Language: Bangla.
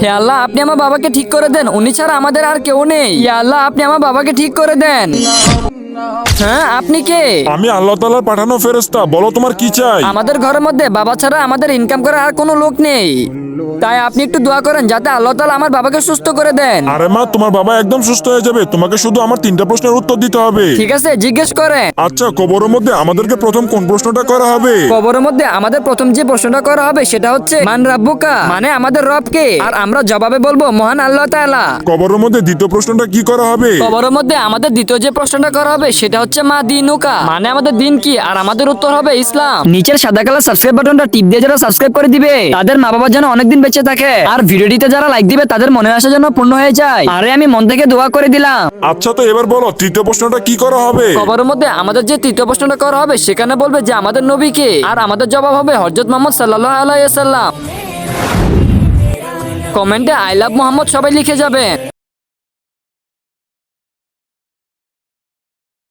হে আল্লাহ, আপনি আমার বাবাকে ঠিক করে দেন, উনি ছাড়া আমাদের আর কেউ নেই। হে আল্লাহ, আপনি আমার বাবাকে ঠিক করে দেন। হ্যাঁ, আপনি কে? আমি আল্লাহ তাআলার পাঠানো ফেরেশতা, বলো তোমার কি চাই? আমাদের ঘরের মধ্যে বাবা ছাড়া আমাদের ইনকাম করার আর কোনো লোক নেই, তাই আপনি একটু দোয়া করেন যাতে আল্লাহ তাআলা আমার বাবাকে সুস্থ করে দেন। আরে মা, তোমার বাবা একদম সুস্থ হয়ে যাবে, তোমাকে শুধু আমার 3টা প্রশ্নের উত্তর দিতে হবে। ঠিক আছে, জিজ্ঞেস করেন। আচ্ছা, কবরের মধ্যে আমাদেরকে প্রথম কোন প্রশ্নটা করা হবে? কবরের মধ্যে আমাদের প্রথম যে প্রশ্নটা করা হবে সেটা হচ্ছে মান রাব্বুকা, মানে আমাদের রব কে, আর আমরা জবাবে বলবো মহান আল্লাহ তাআলা। কবরের মধ্যে দ্বিতীয় প্রশ্নটা কি করা হবে? কবরের মধ্যে আমাদের দ্বিতীয় যে প্রশ্নটা করা হবে সেটা হচ্ছে মা দিনুকা, মানে আমাদের দিন কি, আর আমাদের উত্তর হবে ইসলাম। নিচের সাদা কালার সাবস্ক্রাইব বাটনটা টিপ দিয়ে যারা সাবস্ক্রাইব করে দিবে তাদের মা বাবা যেন অনেকদিন বেঁচে থাকে, আর ভিডিওটিতে যারা লাইক দিবে তাদের মনে আসা যেন পূর্ণ হয়ে যায়। আরে আমি মন থেকে দোয়া করে দিলাম। আচ্ছা, তো এবার বলো তৃতীয় প্রশ্নটা কি করা হবে? কবরের মধ্যে আমাদের যে তৃতীয় প্রশ্নটা করা হবে সেখানে বলবে যে আমাদের নবী কে, আর আমাদের জবাব হবে হযরত মুহাম্মদ সাল্লাল্লাহু আলাইহি ওয়াসাল্লাম। কমেন্টে আই লাভ মোহাম্মদ সবাই লিখে যাবেন।